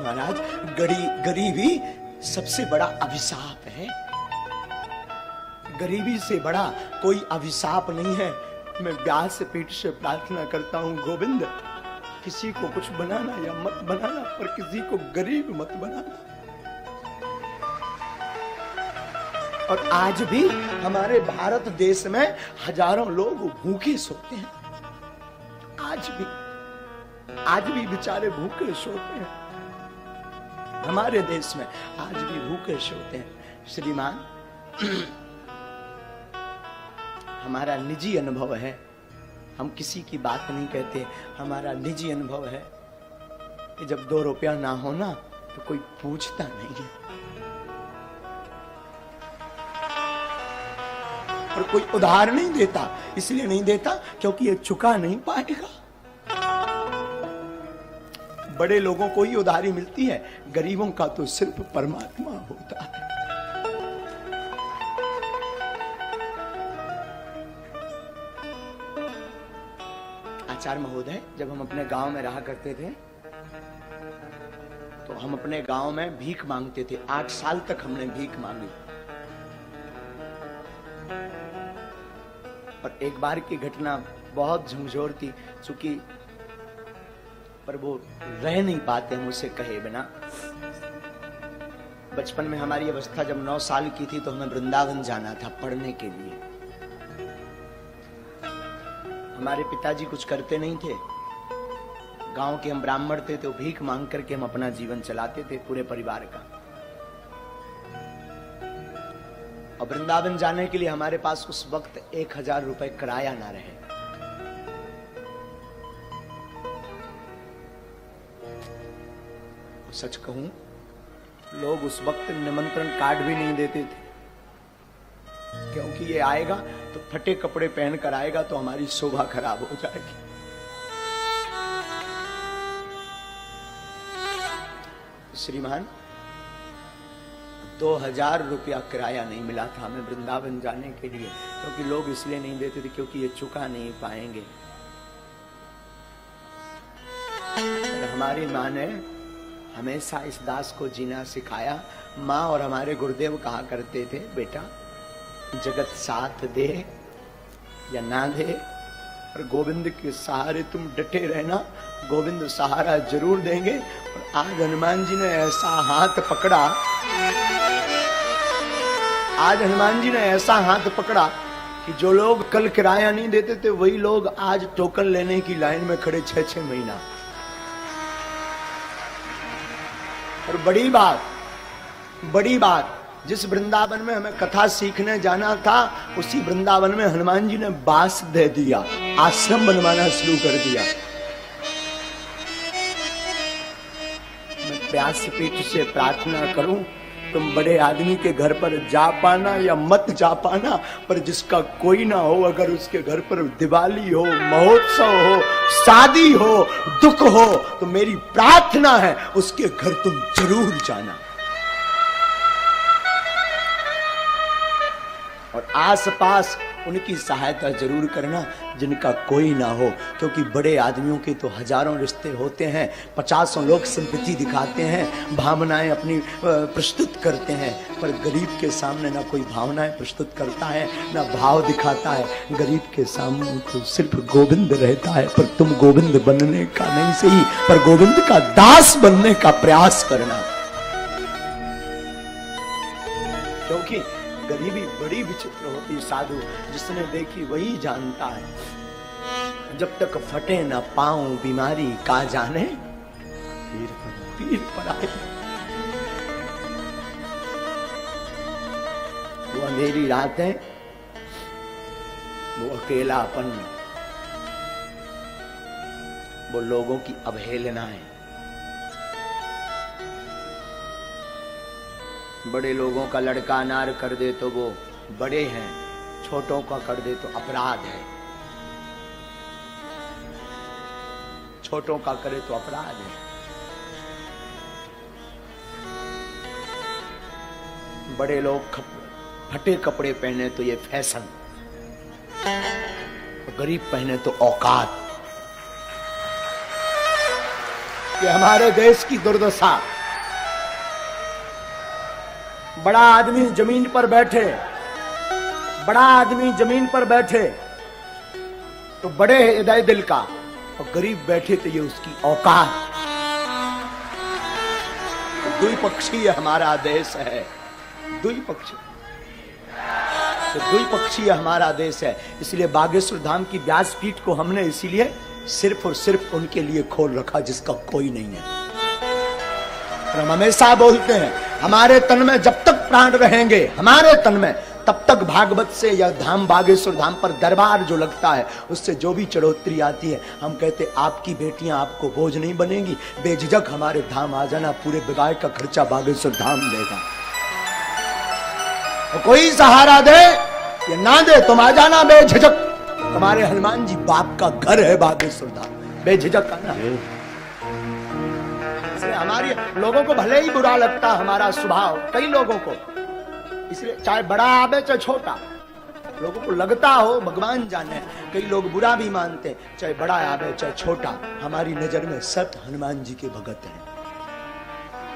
महाराज, गरीबी सबसे बड़ा अभिशाप है। गरीबी से बड़ा कोई अभिशाप नहीं है। मैं व्यास पीठ से प्रार्थना करता हूं, गोविंद, किसी को कुछ बनाना या मत बनाना, पर किसी को गरीब मत बनाना। और आज भी हमारे भारत देश में हजारों लोग भूखे सोते हैं। आज भी बेचारे भूखे सोते हैं। हमारे देश में आज भी भूखे सोते हैं। श्रीमान, हमारा निजी अनुभव है, हम किसी की बात नहीं कहते, हमारा निजी अनुभव है कि जब 2 रुपया ना हो ना तो कोई पूछता नहीं है, और कोई उधार नहीं देता। इसलिए नहीं देता क्योंकि ये चुका नहीं पाएगा। बड़े लोगों को ही उधारी मिलती है, गरीबों का तो सिर्फ परमात्मा होता है। आचार्य महोदय, जब हम अपने गांव में रहा करते थे तो हम अपने गांव में भीख मांगते थे। 8 साल तक हमने भीख मांगी। और एक बार की घटना बहुत झंझोर थी, चूंकि पर वो रह नहीं पाते हम उसे कहे बिना। बचपन में हमारी अवस्था जब 9 साल की थी तो हमें वृंदावन जाना था पढ़ने के लिए। हमारे पिताजी कुछ करते नहीं थे, गांव के हम ब्राह्मण थे, तो भीख मांग करके हम अपना जीवन चलाते थे पूरे परिवार का। और वृंदावन जाने के लिए हमारे पास उस वक्त 1000 रुपए किराया ना रहे। सच कहूं, लोग उस वक्त निमंत्रण कार्ड भी नहीं देते थे, क्योंकि ये आएगा तो फटे कपड़े पहनकर आएगा तो हमारी शोभा खराब हो जाएगी। श्रीमान, 2000 रुपया किराया नहीं मिला था हमें वृंदावन जाने के लिए, क्योंकि लोग इसलिए नहीं देते थे क्योंकि ये चुका नहीं पाएंगे। हमारी माँ ने हमेशा इस दास को जीना सिखाया। माँ और हमारे गुरुदेव कहा करते थे, बेटा जगत साथ दे या ना दे, पर गोविंद के सहारे तुम डटे रहना, गोविंद सहारा जरूर देंगे। और आज हनुमान जी ने ऐसा हाथ पकड़ा, आज हनुमान जी ने ऐसा हाथ पकड़ा कि जो लोग कल किराया नहीं देते थे वही लोग आज टोकन लेने की लाइन में खड़े 6-6 महीना। और बड़ी बात, जिस वृंदावन में हमें कथा सीखने जाना था उसी वृंदावन में हनुमान जी ने बास दे दिया, आश्रम बनवाना शुरू कर दिया। मैं व्यासपीठ से प्रार्थना करूं, तुम बड़े आदमी के घर पर जा पाना या मत जा पाना, पर जिसका कोई ना हो, अगर उसके घर पर दिवाली हो, महोत्सव हो, शादी हो, दुख हो, तो मेरी प्रार्थना है उसके घर तुम जरूर जाना। और आसपास उनकी सहायता जरूर करना जिनका कोई ना हो, क्योंकि बड़े आदमियों के तो हजारों रिश्ते होते हैं, 50 लोग सिंपैथी दिखाते हैं, भावनाएं अपनी प्रस्तुत करते हैं, पर गरीब के सामने ना कोई भावनाएं प्रस्तुत करता है ना भाव दिखाता है। गरीब के सामने तो सिर्फ गोविंद रहता है। पर तुम गोविंद बनने का नहीं सही, पर गोविंद का दास बनने का प्रयास करना, क्योंकि गरीबी बड़ी विचित्र होती। साधु जिसने देखी वही जानता है। जब तक फटे न पाऊं बीमारी का जाने, पीर पर आए। वो अंधेरी रातें, वो अकेलापन, वो लोगों की अवहेलनाएं, बड़े लोगों का लड़का अनार कर दे तो वो बड़े हैं, छोटों का कर दे तो अपराध है, छोटों का करे तो अपराध है। बड़े लोग फटे कपड़े पहने तो ये फैशन, गरीब पहने तो औकात। कि हमारे देश की दुर्दशा। बड़ा आदमी जमीन पर बैठे, बड़ा आदमी जमीन पर बैठे तो बड़े हृदय दिल का, और गरीब बैठे तो ये उसकी औकात। द्विपक्षीय हमारा देश है, द्विपक्षीय, तो द्विपक्षीय हमारा देश है। इसलिए बागेश्वर धाम की व्यासपीठ को हमने इसीलिए सिर्फ और सिर्फ उनके लिए खोल रखा जिसका कोई नहीं है। हम हमेशा बोलते हैं हमारे तन में जब तक प्राण रहेंगे, हमारे तन में, तब तक भागवत से या धाम बागेश्वर धाम पर दरबार जो लगता है उससे जो भी चढ़ोतरी आती है, हम कहते आपकी बेटियां आपको बोझ नहीं बनेगी, बेझिझक हमारे धाम आ जाना, पूरे विवाह का खर्चा बागेश्वर धाम लेगा। तो कोई सहारा दे या ना दे, तुम आ जाना बेझिझक। तुम्हारे हनुमान जी बाप का घर है बागेश्वर धाम, बेझिझक आना। हमारी लोगों को भले ही बुरा लगता हमारा स्वभाव, कई लोगों को, इसलिए चाहे बड़ा आवे चाहे छोटा, लोगों को लगता हो, भगवान जाने, कई लोग बुरा भी मानते, चाहे बड़ा आवे चाहे छोटा, हमारी नजर में सब हनुमान जी के भगत हैं।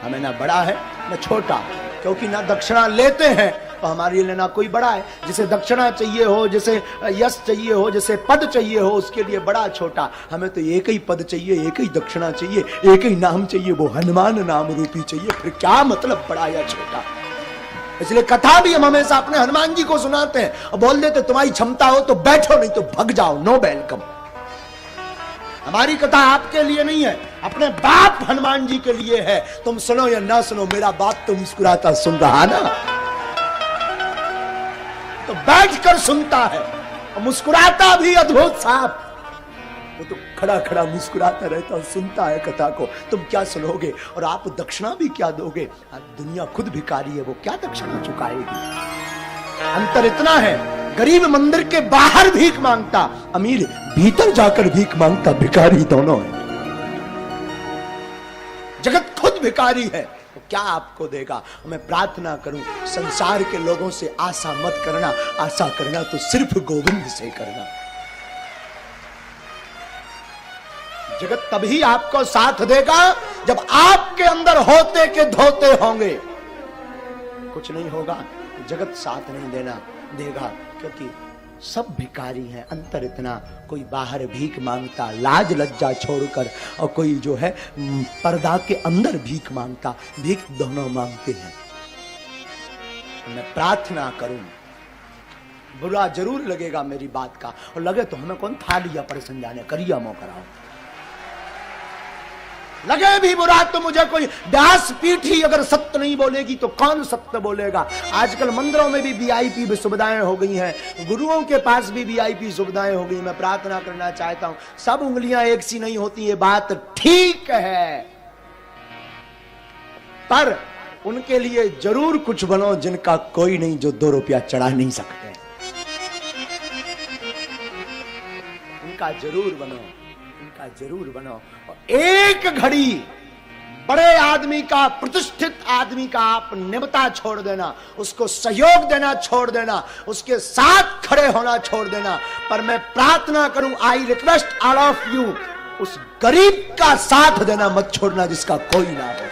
हमें ना बड़ा है ना छोटा, क्योंकि ना दक्षिणा लेते हैं तो हमारे लिए ना कोई बड़ा है। जिसे दक्षिणा चाहिए हो, जिसे यश चाहिए हो, जिसे पद चाहिए हो, उसके लिए बड़ा छोटा। हमें तो एक ही पद चाहिए, एक ही दक्षिणा चाहिए, एक ही नाम चाहिए, वो हनुमान नाम रूपी चाहिए। फिर क्या मतलब बड़ा या छोटा। इसलिए कथा भी हम हमेशा अपने हनुमान जी को सुनाते हैं और बोल देते तुम्हारी क्षमता हो तो बैठो, नहीं तो भग जाओ, नो वेलकम। हमारी कथा आपके लिए नहीं है, अपने बाप हनुमान जी के लिए है। तुम सुनो या ना सुनो, मेरा बाप तो मुस्कुराता सुन रहा ना, तो बैठकर सुनता है और मुस्कुराता भी अद्भुत साफ। वो तो खड़ा खड़ा मुस्कुराता रहता और सुनता है कथा को। तुम क्या सुनोगे और आप दक्षिणा भी क्या दोगे? दुनिया खुद भिखारी है, वो क्या दक्षिणा चुकाएगी? अंतर इतना है, गरीब मंदिर के बाहर भीख मांगता, अमीर भीतर जाकर भीख मांगता, भिखारी दोनों है। जगत खुद भिखारी है, तो क्या आपको देगा? मैं प्रार्थना करूं संसार के लोगों से आशा मत करना, आशा करना तो सिर्फ गोविंद से करना। जगत तभी आपको साथ देगा जब आपके अंदर होते के धोते होंगे। कुछ नहीं होगा, जगत साथ नहीं देगा, क्योंकि सब भिखारी हैं। अंतर इतना, कोई बाहर भीख मांगता लाज लज्जा छोड़कर, और कोई जो है पर्दा के अंदर भीख मांगता, भीख दोनों मांगते हैं। मैं प्रार्थना करूं, बुरा जरूर लगेगा मेरी बात का, और लगे तो हमें कौन था लिया पर समझाने, करिया मो कराओ। लगे भी बुरा तो मुझे कोई व्यास पीठ ही अगर सत्य नहीं बोलेगी तो कौन सत्य बोलेगा। आजकल मंदिरों में भी वीआईपी सुविधाएं हो गई हैं, गुरुओं के पास भी वीआईपी सुविधाएं हो गई। मैं प्रार्थना करना चाहता हूं, सब उंगलियां एक सी नहीं होती, ये बात ठीक है, पर उनके लिए जरूर कुछ बनो जिनका कोई नहीं, जो 2 रुपया चढ़ा नहीं सकते, उनका जरूर बनो, उनका जरूर बनो। एक घड़ी बड़े आदमी का, प्रतिष्ठित आदमी का आप निमता छोड़ देना, उसको सहयोग देना छोड़ देना, उसके साथ खड़े होना छोड़ देना। पर मैं प्रार्थना करूं, I request all of you, उस गरीब का साथ देना मत छोड़ना जिसका कोई ना हो।